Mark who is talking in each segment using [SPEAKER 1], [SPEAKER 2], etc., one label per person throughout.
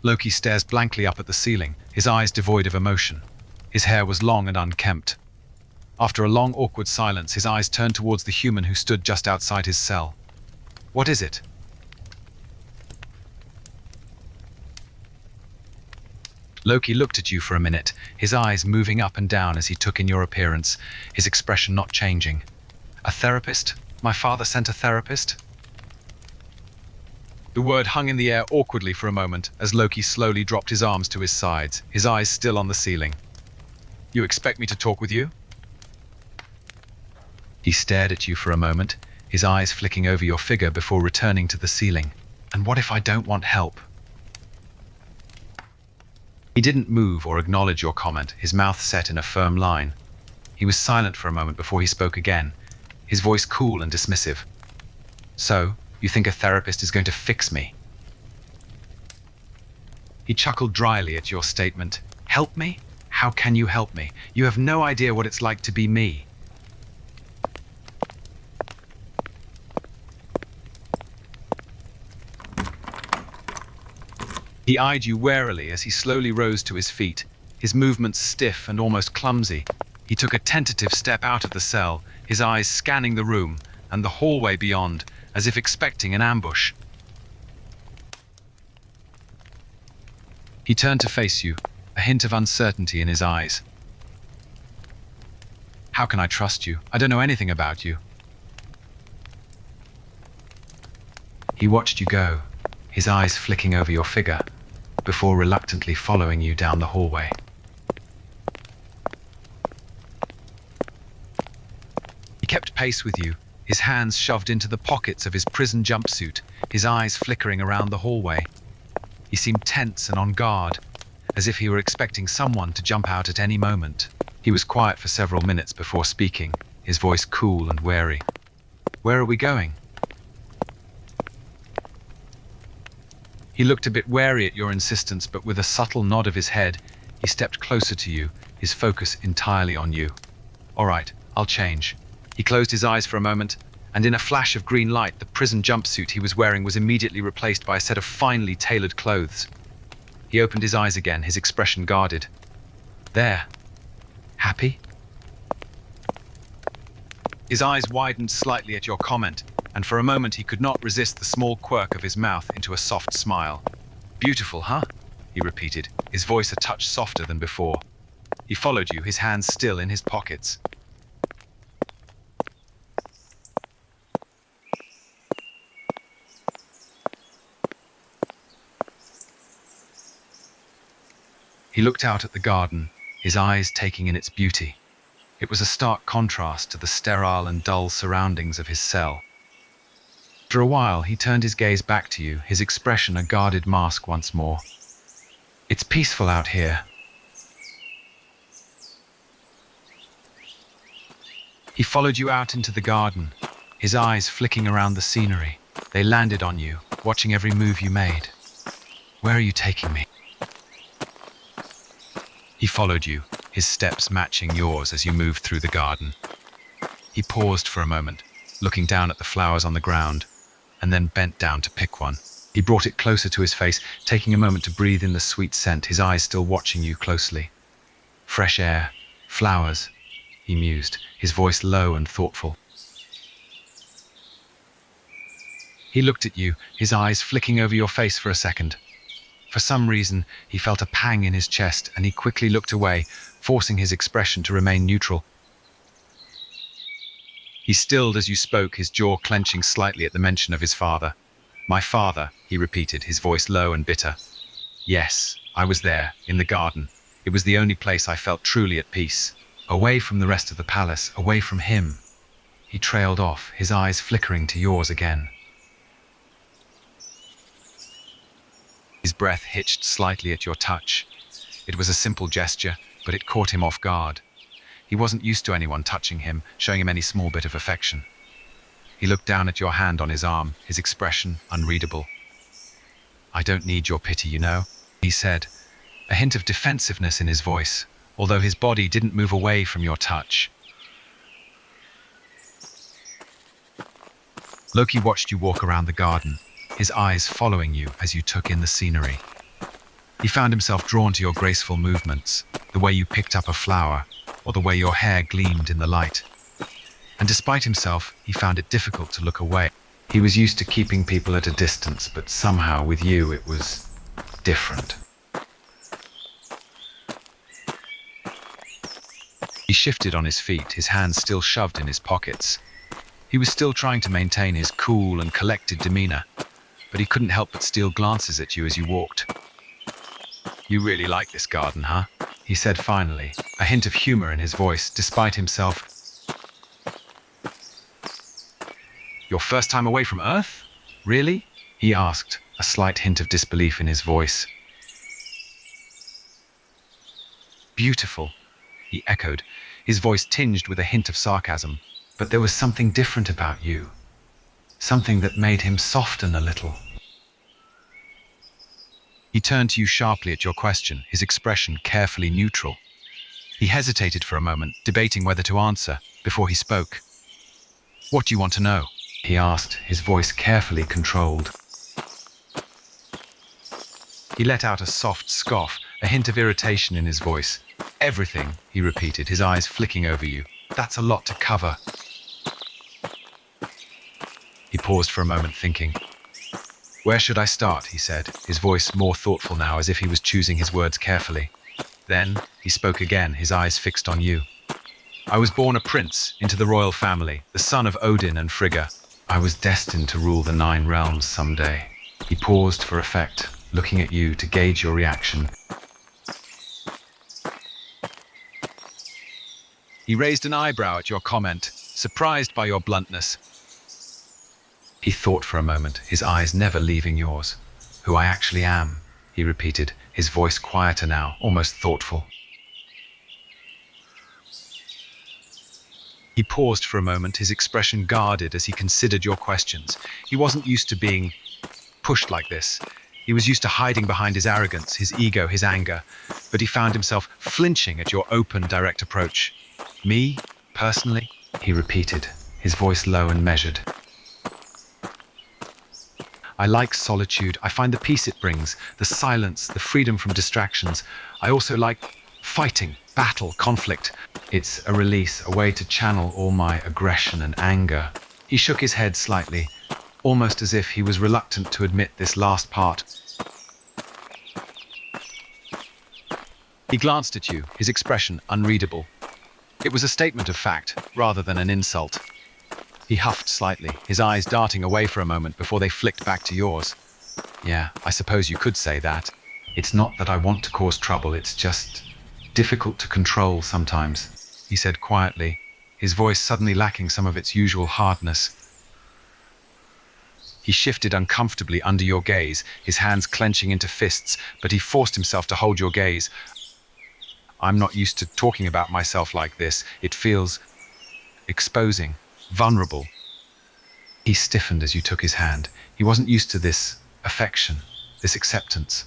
[SPEAKER 1] Loki stares blankly up at the ceiling, his eyes devoid of emotion. His hair was long and unkempt. After a long, awkward silence, his eyes turned towards the human who stood just outside his cell. "What is it?" Loki looked at you for a minute, his eyes moving up and down as he took in your appearance, his expression not changing. "A therapist? My father sent a therapist?" The word hung in the air awkwardly for a moment as Loki slowly dropped his arms to his sides, his eyes still on the ceiling. "You expect me to talk with you?" He stared at you for a moment, his eyes flicking over your figure before returning to the ceiling. "And what if I don't want help?" He didn't move or acknowledge your comment, his mouth set in a firm line. He was silent for a moment before he spoke again, his voice cool and dismissive. "So, you think a therapist is going to fix me?" He chuckled dryly at your statement. "Help me? How can you help me? You have no idea what it's like to be me." He eyed you warily as he slowly rose to his feet, his movements stiff and almost clumsy. He took a tentative step out of the cell, his eyes scanning the room and the hallway beyond, as if expecting an ambush. He turned to face you, a hint of uncertainty in his eyes. "How can I trust you? I don't know anything about you." He watched you go, his eyes flicking over your figure, before reluctantly following you down the hallway. He kept pace with you, his hands shoved into the pockets of his prison jumpsuit, his eyes flickering around the hallway. He seemed tense and on guard, as if he were expecting someone to jump out at any moment. He was quiet for several minutes before speaking, his voice cool and wary. "Where are we going?" He looked a bit wary at your insistence, but with a subtle nod of his head, he stepped closer to you, his focus entirely on you. "All right, I'll change." He closed his eyes for a moment, and in a flash of green light, the prison jumpsuit he was wearing was immediately replaced by a set of finely tailored clothes. He opened his eyes again, his expression guarded. "There. Happy?" His eyes widened slightly at your comment, and for a moment he could not resist the small quirk of his mouth into a soft smile. "Beautiful, huh?" he repeated, his voice a touch softer than before. He followed you, his hands still in his pockets. He looked out at the garden, his eyes taking in its beauty. It was a stark contrast to the sterile and dull surroundings of his cell. After a while, he turned his gaze back to you, his expression a guarded mask once more. "It's peaceful out here." He followed you out into the garden, his eyes flicking around the scenery. They landed on you, watching every move you made. "Where are you taking me?" He followed you, his steps matching yours as you moved through the garden. He paused for a moment, looking down at the flowers on the ground, and then bent down to pick one. He brought it closer to his face, taking a moment to breathe in the sweet scent, his eyes still watching you closely. "Fresh air, flowers," he mused, his voice low and thoughtful. He looked at you, his eyes flicking over your face for a second. For some reason, he felt a pang in his chest, and he quickly looked away, forcing his expression to remain neutral. He stilled as you spoke, his jaw clenching slightly at the mention of his father. "My father," he repeated, his voice low and bitter. "Yes, I was there, in the garden. It was the only place I felt truly at peace. Away from the rest of the palace, away from him." He trailed off, his eyes flickering to yours again. His breath hitched slightly at your touch. It was a simple gesture, but it caught him off guard. He wasn't used to anyone touching him, showing him any small bit of affection. He looked down at your hand on his arm, his expression unreadable. "I don't need your pity, you know," he said, a hint of defensiveness in his voice, although his body didn't move away from your touch. Loki watched you walk around the garden, his eyes following you as you took in the scenery. He found himself drawn to your graceful movements, the way you picked up a flower, or the way your hair gleamed in the light. And despite himself, he found it difficult to look away. He was used to keeping people at a distance, but somehow with you it was different. He shifted on his feet, his hands still shoved in his pockets. He was still trying to maintain his cool and collected demeanor, but he couldn't help but steal glances at you as you walked. "You really like this garden, huh?" he said finally, a hint of humor in his voice, despite himself. "Your first time away from Earth? Really?" he asked, a slight hint of disbelief in his voice. "Beautiful," he echoed, his voice tinged with a hint of sarcasm. But there was something different about you, something that made him soften a little. He turned to you sharply at your question, his expression carefully neutral. He hesitated for a moment, debating whether to answer, before he spoke. "What do you want to know?" he asked, his voice carefully controlled. He let out a soft scoff, a hint of irritation in his voice. "Everything," he repeated, his eyes flicking over you. "That's a lot to cover." He paused for a moment, thinking. "Where should I start?" he said, his voice more thoughtful now, as if he was choosing his words carefully. Then he spoke again, his eyes fixed on you. "I was born a prince into the royal family, the son of Odin and Frigga. I was destined to rule the 9 realms someday." He paused for effect, looking at you to gauge your reaction. He raised an eyebrow at your comment, surprised by your bluntness. He thought for a moment, his eyes never leaving yours. "Who I actually am," he repeated, his voice quieter now, almost thoughtful. He paused for a moment, his expression guarded as he considered your questions. He wasn't used to being pushed like this. He was used to hiding behind his arrogance, his ego, his anger, but he found himself flinching at your open, direct approach. "Me, personally?" he repeated, his voice low and measured. "I like solitude. I find the peace it brings, the silence, the freedom from distractions. I also like fighting, battle, conflict. It's a release, a way to channel all my aggression and anger." He shook his head slightly, almost as if he was reluctant to admit this last part. He glanced at you, his expression unreadable. It was a statement of fact, rather than an insult. He huffed slightly, his eyes darting away for a moment before they flicked back to yours. "Yeah, I suppose you could say that. It's not that I want to cause trouble, it's just difficult to control sometimes," he said quietly, his voice suddenly lacking some of its usual hardness. He shifted uncomfortably under your gaze, his hands clenching into fists, but he forced himself to hold your gaze. "I'm not used to talking about myself like this. It feels exposing. Vulnerable." He stiffened as you took his hand. He wasn't used to this affection, this acceptance.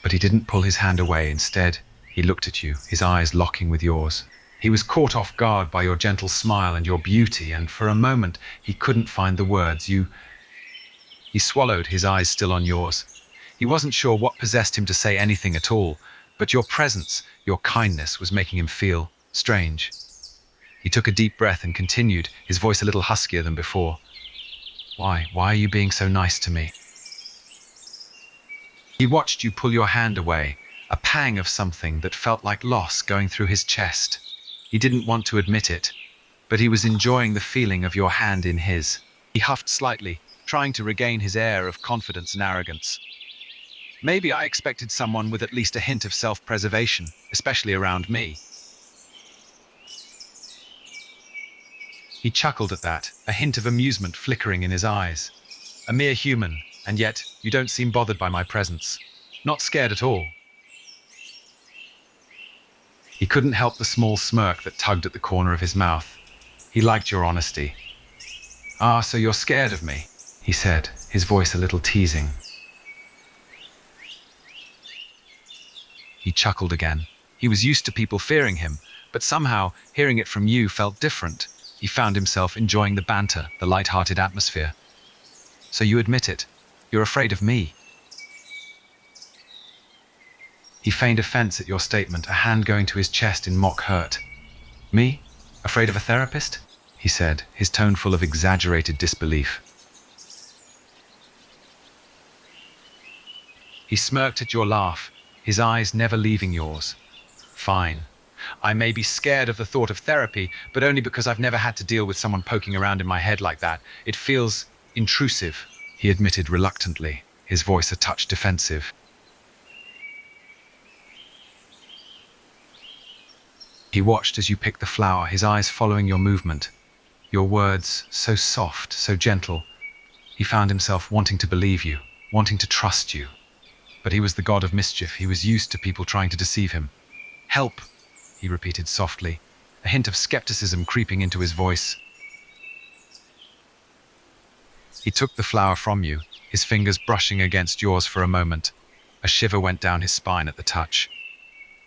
[SPEAKER 1] But he didn't pull his hand away. Instead, he looked at you, his eyes locking with yours. He was caught off guard by your gentle smile and your beauty, and for a moment he couldn't find the words. He swallowed, his eyes still on yours. He wasn't sure what possessed him to say anything at all, but your presence, your kindness, was making him feel strange. He took a deep breath and continued, his voice a little huskier than before. Why are you being so nice to me?" He watched you pull your hand away, a pang of something that felt like loss going through his chest. He didn't want to admit it, but he was enjoying the feeling of your hand in his. He huffed slightly, trying to regain his air of confidence and arrogance. "Maybe I expected someone with at least a hint of self-preservation, especially around me." He chuckled at that, a hint of amusement flickering in his eyes. "A mere human, and yet you don't seem bothered by my presence. Not scared at all." He couldn't help the small smirk that tugged at the corner of his mouth. He liked your honesty. "Ah, so you're scared of me," he said, his voice a little teasing. He chuckled again. He was used to people fearing him, but somehow hearing it from you felt different. He found himself enjoying the banter, the light-hearted atmosphere. "So you admit it. You're afraid of me." He feigned offense at your statement, a hand going to his chest in mock hurt. Me? Afraid of a therapist? He said, his tone full of exaggerated disbelief. He smirked at your laugh, his eyes never leaving yours. Fine. I may be scared of the thought of therapy, but only because I've never had to deal with someone poking around in my head like that. It feels intrusive, he admitted reluctantly, his voice a touch defensive. He watched as you picked the flower, his eyes following your movement. Your words, so soft, so gentle. He found himself wanting to believe you, wanting to trust you. But he was the god of mischief. He was used to people trying to deceive him. Help, he repeated softly, a hint of skepticism creeping into his voice. He took the flower from you, his fingers brushing against yours for a moment. A shiver went down his spine at the touch.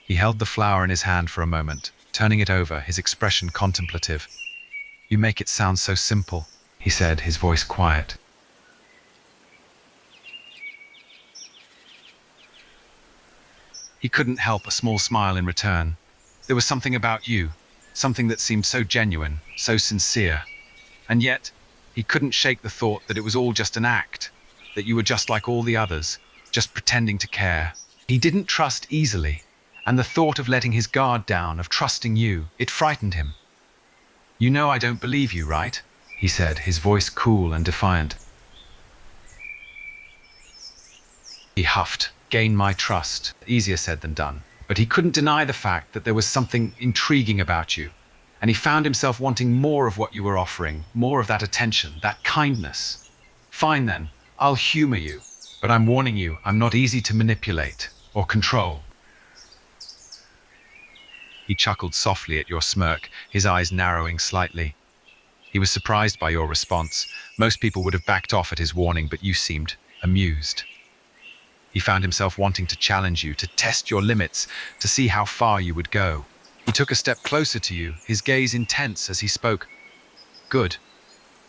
[SPEAKER 1] He held the flower in his hand for a moment, turning it over, his expression contemplative. You make it sound so simple, he said, his voice quiet. He couldn't help a small smile in return. There was something about you, something that seemed so genuine, so sincere. And yet, he couldn't shake the thought that it was all just an act, that you were just like all the others, just pretending to care. He didn't trust easily, and the thought of letting his guard down, of trusting you, it frightened him. You know I don't believe you, right? He said, his voice cool and defiant. He huffed. Gain my trust. Easier said than done. But he couldn't deny the fact that there was something intriguing about you. And he found himself wanting more of what you were offering, more of that attention, that kindness. Fine then, I'll humor you. But I'm warning you, I'm not easy to manipulate or control. He chuckled softly at your smirk, his eyes narrowing slightly. He was surprised by your response. Most people would have backed off at his warning, but you seemed amused. He found himself wanting to challenge you, to test your limits, to see how far you would go. He took a step closer to you, his gaze intense as he spoke. Good.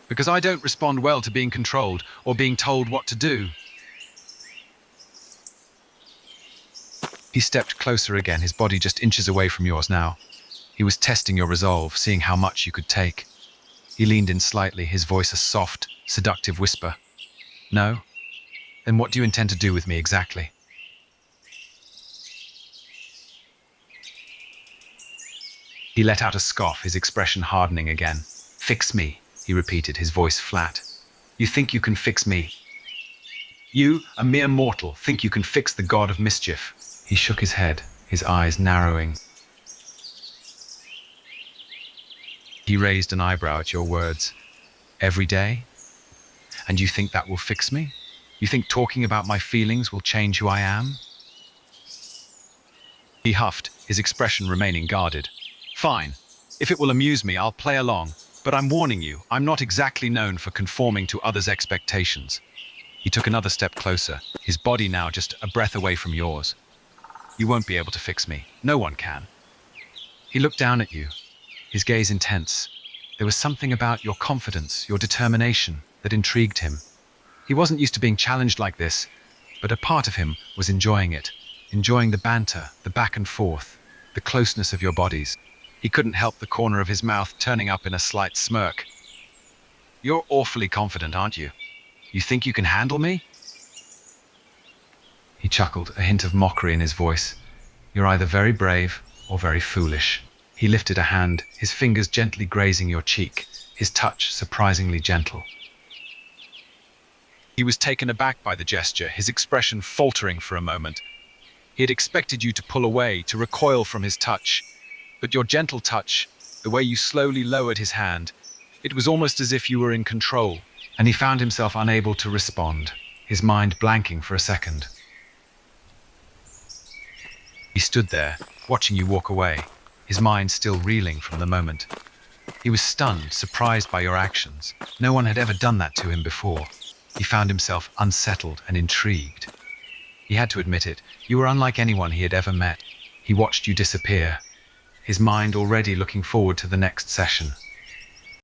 [SPEAKER 1] Because I don't respond well to being controlled or being told what to do. He stepped closer again, his body just inches away from yours now. He was testing your resolve, seeing how much you could take. He leaned in slightly, his voice a soft, seductive whisper. No? Then what do you intend to do with me exactly? He let out a scoff, his expression hardening again. Fix me, he repeated, his voice flat. You think you can fix me? You, a mere mortal, think you can fix the god of mischief? He shook his head, his eyes narrowing. He raised an eyebrow at your words. Every day? And you think that will fix me? You think talking about my feelings will change who I am? He huffed, his expression remaining guarded. Fine. If it will amuse me, I'll play along. But I'm warning you, I'm not exactly known for conforming to others' expectations. He took another step closer, his body now just a breath away from yours. You won't be able to fix me. No one can. He looked down at you, his gaze intense. There was something about your confidence, your determination, that intrigued him. He wasn't used to being challenged like this, but a part of him was enjoying it, enjoying the banter, the back and forth, the closeness of your bodies. He couldn't help the corner of his mouth turning up in a slight smirk. You're awfully confident, aren't you? You think you can handle me? He chuckled, a hint of mockery in his voice. You're either very brave or very foolish. He lifted a hand, his fingers gently grazing your cheek, his touch surprisingly gentle. He was taken aback by the gesture, his expression faltering for a moment. He had expected you to pull away, to recoil from his touch. But your gentle touch, the way you slowly lowered his hand, it was almost as if you were in control, and he found himself unable to respond, his mind blanking for a second. He stood there, watching you walk away, his mind still reeling from the moment. He was stunned, surprised by your actions. No one had ever done that to him before. He found himself unsettled and intrigued. He had to admit it, you were unlike anyone he had ever met. He watched you disappear, his mind already looking forward to the next session.